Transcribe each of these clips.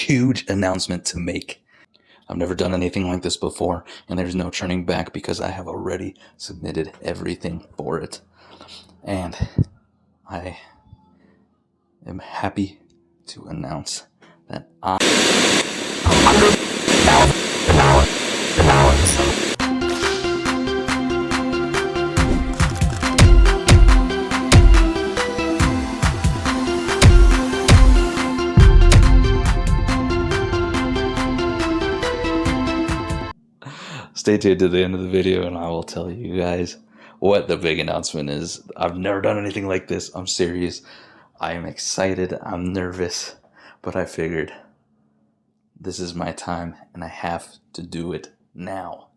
huge announcement to make. I've never done anything like this before, and there's no turning back because I have already submitted everything for it. And I am happy to announce that Stay tuned to the end of the video and I will tell you guys what the big announcement is. I've never done anything like this. I'm serious. I am excited. I'm nervous. But I figured this is my time and I have to do it now.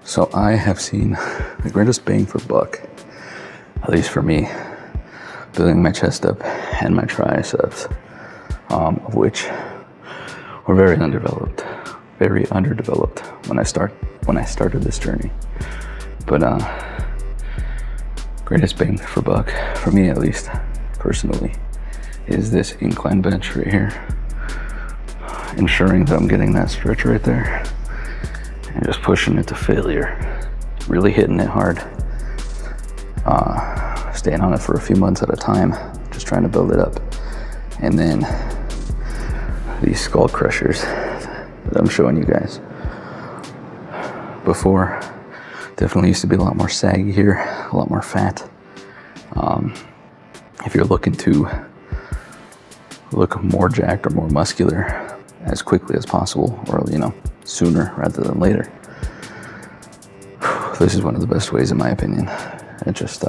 So I have seen the greatest bang for buck, at least for me, building my chest up and my triceps, of which were very underdeveloped when I started this journey. But greatest bang for buck, for me at least, personally, is this incline bench right here, ensuring that I'm getting that stretch right there. And just pushing it to failure, really hitting it hard, staying on it for a few months at a time, just trying to build it up. And then these skull crushers that I'm showing you guys. Before, definitely used to be a lot more saggy here, a lot more fat. If you're looking to look more jacked or more muscular as quickly as possible, or sooner rather than later, this is one of the best ways in my opinion. It just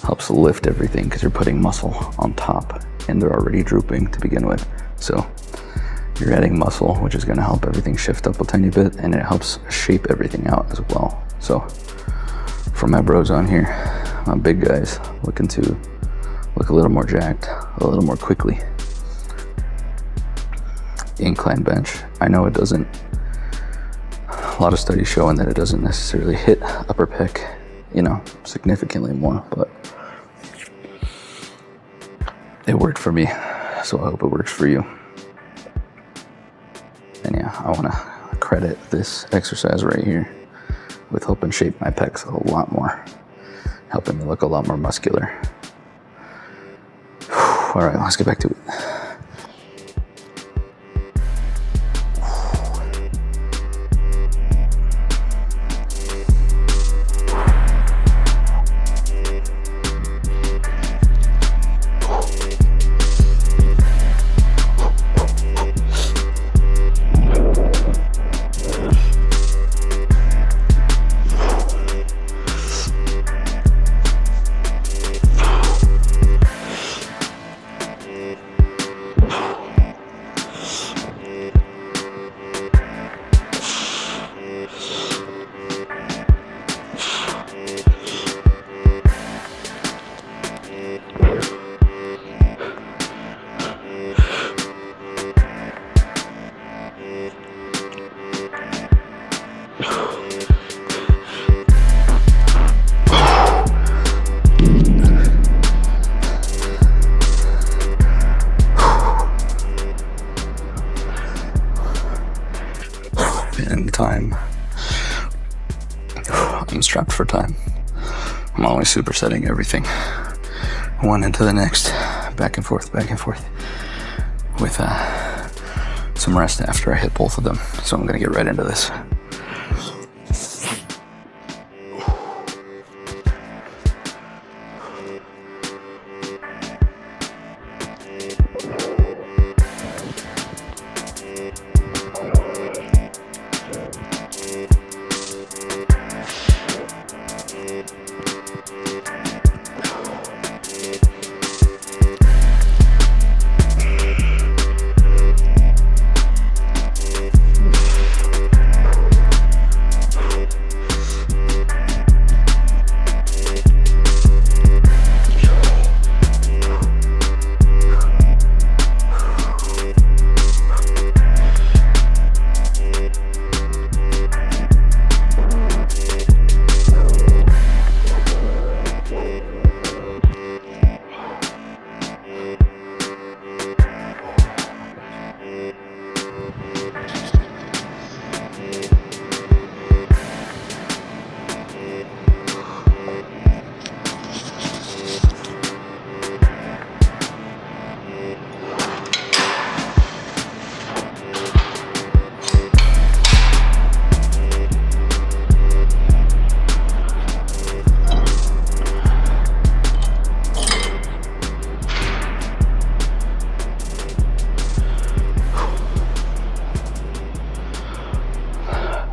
helps lift everything because you're putting muscle on top and they're already drooping to begin with. So you're adding muscle, which is going to help everything shift up a tiny bit, and it helps shape everything out as well. So for my bros on here, my big guys looking to look a little more jacked, a little more quickly, incline bench, I know it doesn't, a lot of studies showing that it doesn't necessarily hit upper pec, significantly more, but it worked for me, so I hope it works for you. And yeah, I want to credit this exercise right here with helping shape my pecs a lot more, helping me look a lot more muscular. All right, let's get back to it. just supersetting everything one into the next, back and forth with some rest after I hit both of them. So I'm gonna get right into this.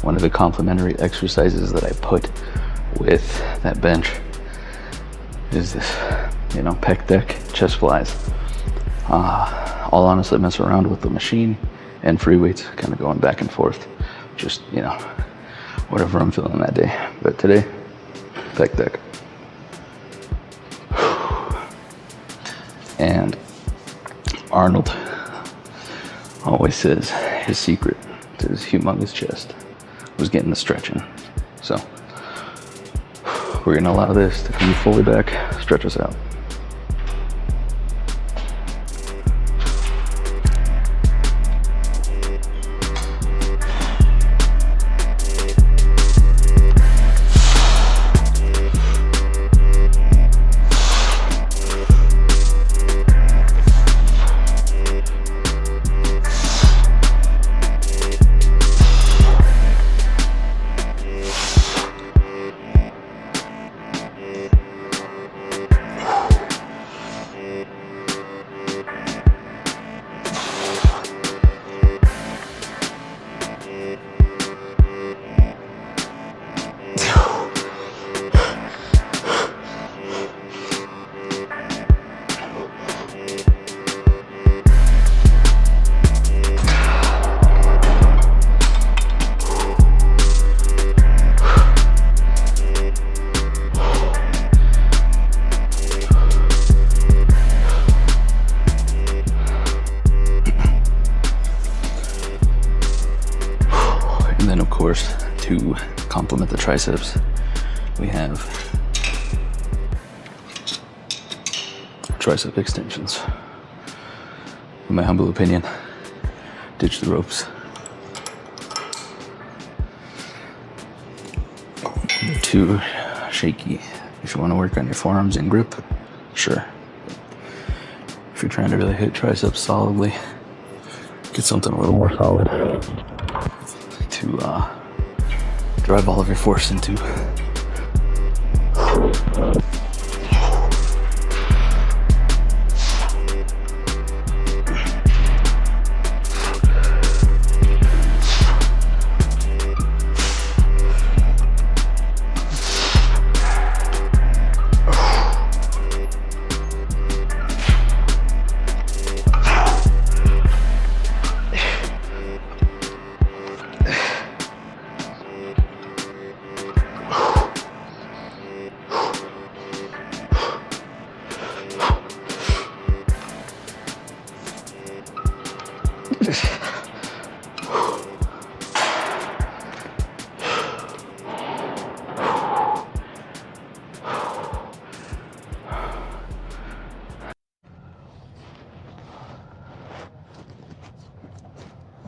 One of the complementary exercises that I put with that bench is this, pec deck, chest flies. I'll honestly mess around with the machine and free weights, kind of going back and forth. Just, whatever I'm feeling that day. But today, pec deck. And Arnold always says his secret to his humongous chest was getting the stretching. So we're gonna allow this to come fully back, stretch us out. And then of course, to complement the triceps, we have tricep extensions. In my humble opinion, ditch the ropes. They're too shaky. If you want to work on your forearms and grip, sure. If you're trying to really hit triceps solidly, get something a little more solid to drive all of your force into.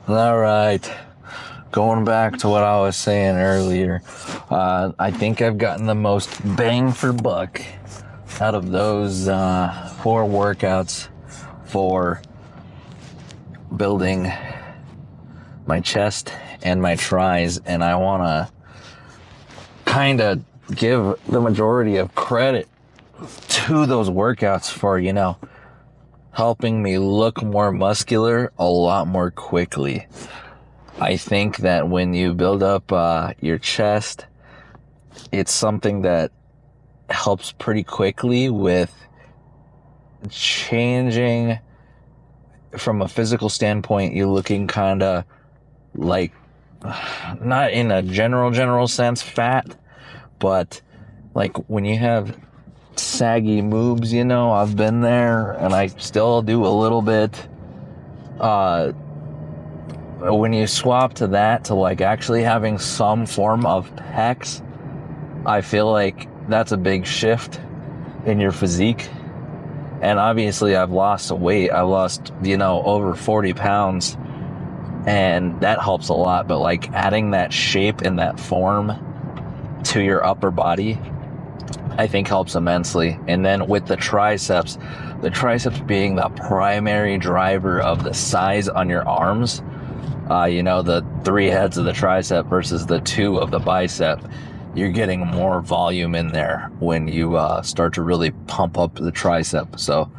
All right, going back to what I was saying earlier, I think I've gotten the most bang for buck out of those 4 workouts for building my chest and my tris, and I want to kind of give the majority of credit to those workouts for, you know, helping me look more muscular a lot more quickly. I think that when you build up your chest, it's something that helps pretty quickly with changing from a physical standpoint. You're looking kind of like, not in a general sense fat, but like when you have saggy moves, you know, I've been there and I still do a little bit. When you swap to that, to like actually having some form of pecs, I feel like that's a big shift in your physique. And obviously I've lost weight. I lost, you know, over 40 pounds, and that helps a lot. But like adding that shape and that form to your upper body, I think helps immensely. And then with the triceps being the primary driver of the size on your arms, you know, the 3 heads of the tricep versus the 2 of the bicep, you're getting more volume in there when you start to really pump up the tricep. So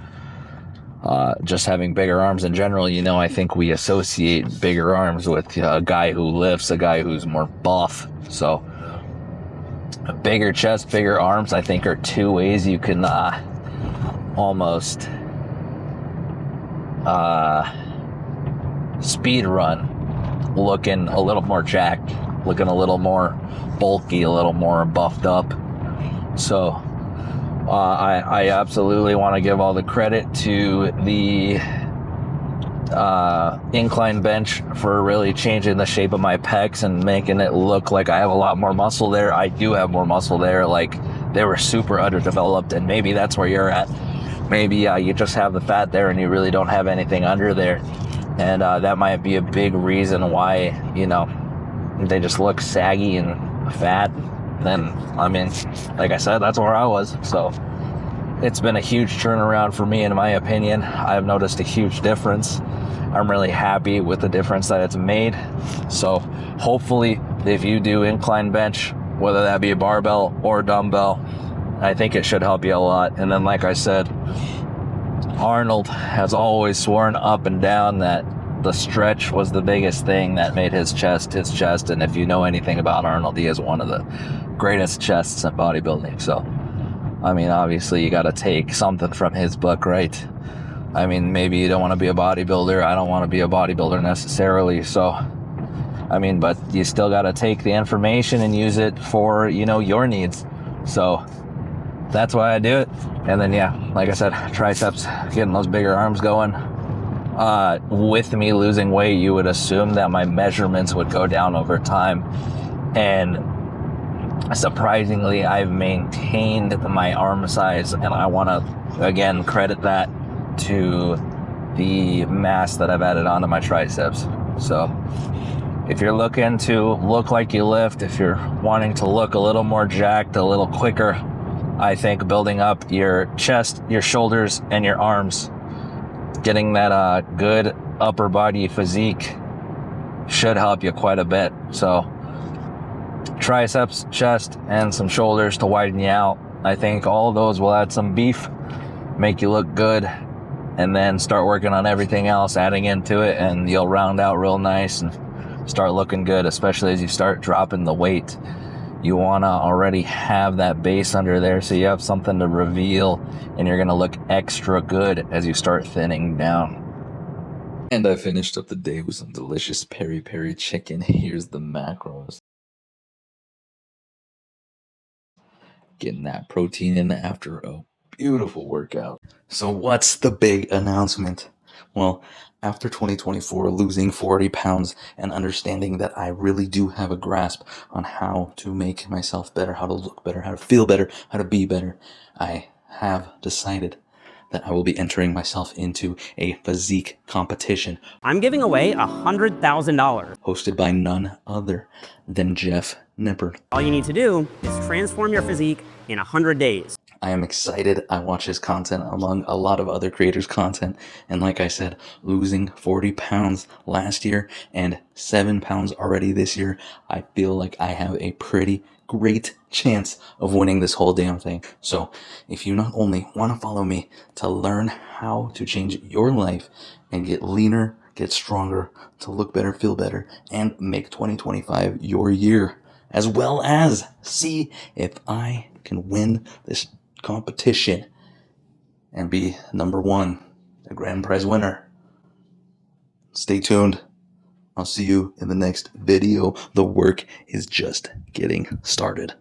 just having bigger arms in general, you know, I think we associate bigger arms with a guy who lifts, a guy who's more buff. So a bigger chest, bigger arms, I think are 2 ways you can almost speed run looking a little more jacked, looking a little more bulky, a little more buffed up. So I absolutely want to give all the credit to the incline bench for really changing the shape of my pecs and making it look like I have a lot more muscle there. I do have more muscle there. Like, they were super underdeveloped, and maybe that's where you're at. Maybe you just have the fat there and you really don't have anything under there. And that might be a big reason why, you know, they just look saggy and fat. Then, I mean, like I said, that's where I was. So it's been a huge turnaround for me, in my opinion. I've noticed a huge difference. I'm really happy with the difference that it's made. So hopefully, if you do incline bench, whether that be a barbell or dumbbell, I think it should help you a lot. And then, like I said, Arnold has always sworn up and down that the stretch was the biggest thing that made his chest. And if you know anything about Arnold, he is one of the greatest chests in bodybuilding. So, I mean, obviously you got to take something from his book, right? I mean, maybe you don't want to be a bodybuilder. I don't want to be a bodybuilder necessarily. So, I mean, but you still got to take the information and use it for, you know, your needs. So that's why I do it. And then, yeah, like I said, triceps, getting those bigger arms going. With me losing weight, you would assume that my measurements would go down over time. And surprisingly, I've maintained my arm size, and I want to, again, credit that to the mass that I've added onto my triceps. So if you're looking to look like you lift, if you're wanting to look a little more jacked, a little quicker, I think building up your chest, your shoulders, and your arms, getting that good upper body physique should help you quite a bit. So triceps, chest, and some shoulders to widen you out. I think all those will add some beef, make you look good, and then start working on everything else, adding into it, and you'll round out real nice and start looking good, especially as you start dropping the weight. You want to already have that base under there so you have something to reveal, and you're going to look extra good as you start thinning down. And I finished up the day with some delicious peri-peri chicken. Here's the macros. Getting that protein in after a beautiful workout. So what's the big announcement? Well, after 2024, losing 40 pounds and understanding that I really do have a grasp on how to make myself better, how to look better, how to feel better, how to be better, I have decided that I will be entering myself into a physique competition. I'm giving away $100,000. Hosted by none other than Jeff Nippard. All you need to do is transform your physique in 100 days. I am excited. I watch his content among a lot of other creators' content. And like I said, losing 40 pounds last year and 7 pounds already this year, I feel like I have a pretty great chance of winning this whole damn thing. So if you not only want to follow me to learn how to change your life and get leaner, get stronger, to look better, feel better, and make 2025 your year, as well as see if I can win this competition and be number one, the grand prize winner. Stay tuned. I'll see you in the next video. The work is just getting started.